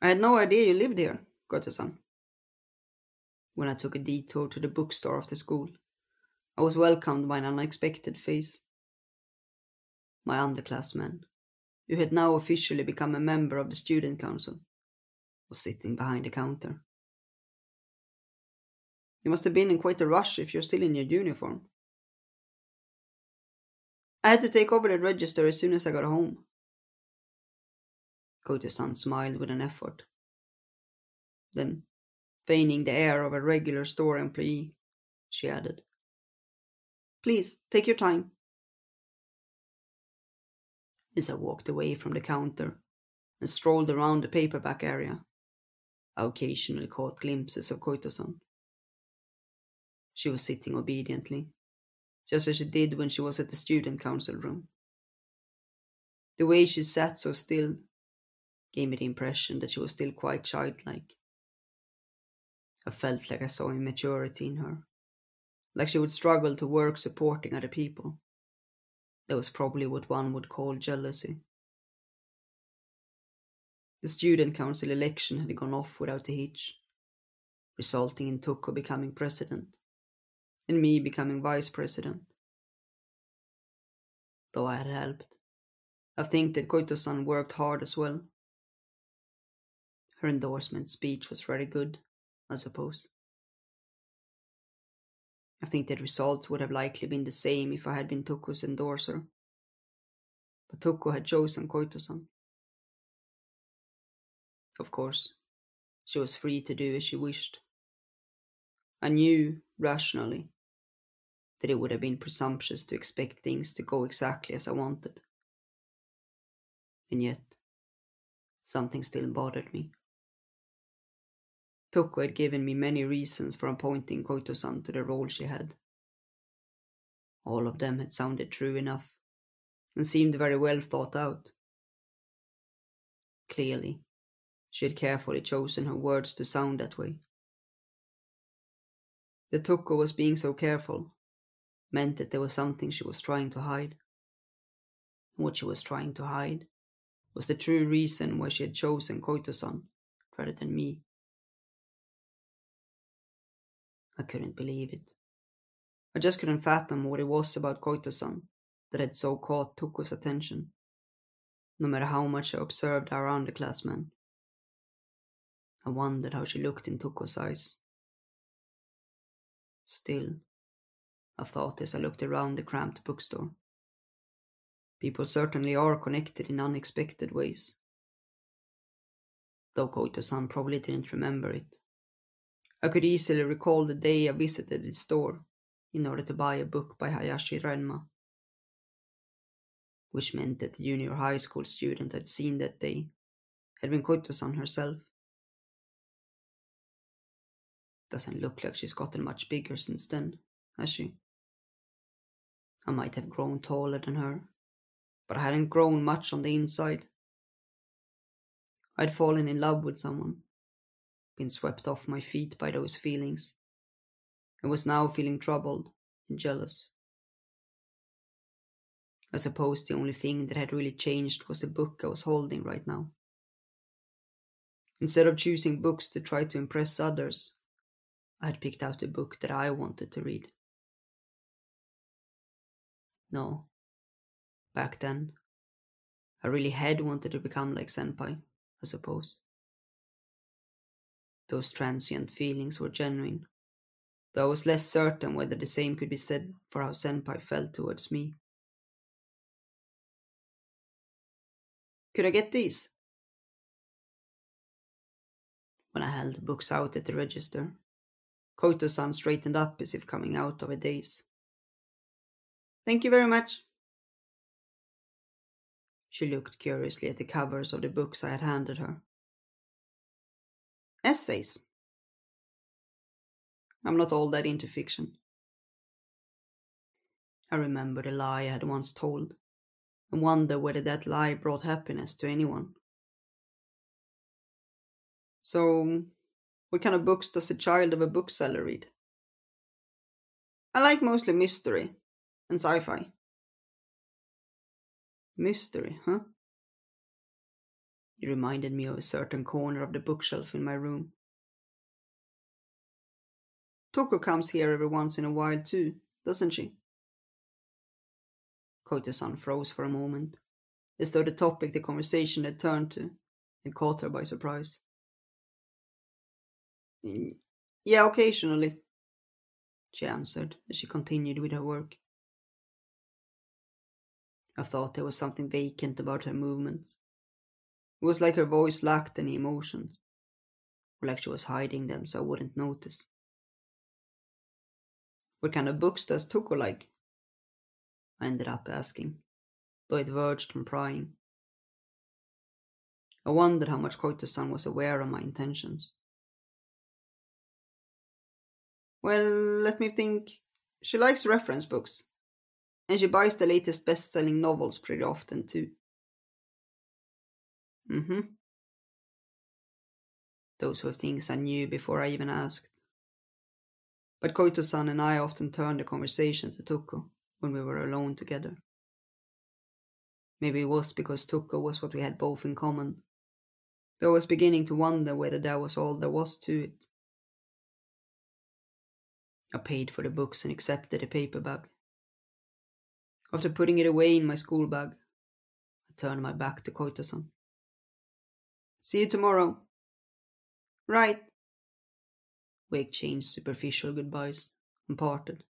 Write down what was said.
I had no idea you lived here, Goto-san. When I took a detour to the bookstore after school, I was welcomed by an unexpected face. My underclassman, who had now officially become a member of the student council, was sitting behind the counter. You must have been in quite a rush if you're still in your uniform. I had to take over the register as soon as I got home. Goto-san smiled with an effort. Then, feigning the air of a regular store employee, she added, Please, take your time. As I walked away from the counter and strolled around the paperback area, I occasionally caught glimpses of Koito-san. She was sitting obediently, just as she did when she was at the student council room. The way she sat so still gave me the impression that she was still quite childlike. I felt like I saw immaturity in her, like she would struggle to work supporting other people. That was probably what one would call jealousy. The student council election had gone off without a hitch, resulting in Tuko becoming president, and me becoming vice president. Though I had helped, I think that Koito-san worked hard as well. Her endorsement speech was very good, I suppose. I think the results would have likely been the same if I had been Tuko's endorser. But Tuko had chosen Koito-san. Of course, she was free to do as she wished. I knew, rationally, that it would have been presumptuous to expect things to go exactly as I wanted. And yet, something still bothered me. Tuko had given me many reasons for appointing Koito-san to the role she had. All of them had sounded true enough, and seemed very well thought out. Clearly, she had carefully chosen her words to sound that way. That Tuko was being so careful meant that there was something she was trying to hide. And what she was trying to hide was the true reason why she had chosen Koito-san rather than me. I couldn't believe it. I just couldn't fathom what it was about Koito-san that had so caught Tuko's attention, no matter how much I observed our underclassmen. I wondered how she looked in Tuko's eyes. Still, I thought as I looked around the cramped bookstore. People certainly are connected in unexpected ways. Though Koito-san probably didn't remember it. I could easily recall the day I visited its store in order to buy a book by Hayashi Renma, which meant that the junior high school student I'd seen that day had been Koito-san herself. Doesn't look like she's gotten much bigger since then, has she? I might have grown taller than her, but I hadn't grown much on the inside. I'd fallen in love with someone, been swept off my feet by those feelings, and was now feeling troubled and jealous. I suppose the only thing that had really changed was the book I was holding right now. Instead of choosing books to try to impress others, I had picked out a book that I wanted to read. No, back then, I really had wanted to become like Senpai, I suppose. Those transient feelings were genuine, though I was less certain whether the same could be said for how Senpai felt towards me. Could I get these? When I held the books out at the register, Koito-san straightened up as if coming out of a daze. Thank you very much. She looked curiously at the covers of the books I had handed her. Essays? I'm not all that into fiction. I remembered a lie I had once told, and wondered whether that lie brought happiness to anyone. So, what kind of books does a child of a bookseller read? I like mostly mystery and sci-fi. Mystery, huh? It reminded me of a certain corner of the bookshelf in my room. Toko comes here every once in a while too, doesn't she? Koito-san froze for a moment, as though the topic the conversation had turned to had caught her by surprise. "Mm, yeah, occasionally," she answered as she continued with her work. I thought there was something vacant about her movements. It was like her voice lacked any emotions, or like she was hiding them so I wouldn't notice. What kind of books does Toko like? I ended up asking, though it verged on prying. I wondered how much Koito-san was aware of my intentions. Well, let me think. She likes reference books, and she buys the latest best-selling novels pretty often too. Mm-hmm. Those were things I knew before I even asked. But Koito-san and I often turned the conversation to Toko when we were alone together. Maybe it was because Toko was what we had both in common, though I was beginning to wonder whether that was all there was to it. I paid for the books and accepted the paper bag. After putting it away in my school bag, I turned my back to Koito-san. See you tomorrow. Right. We exchanged superficial goodbyes and parted.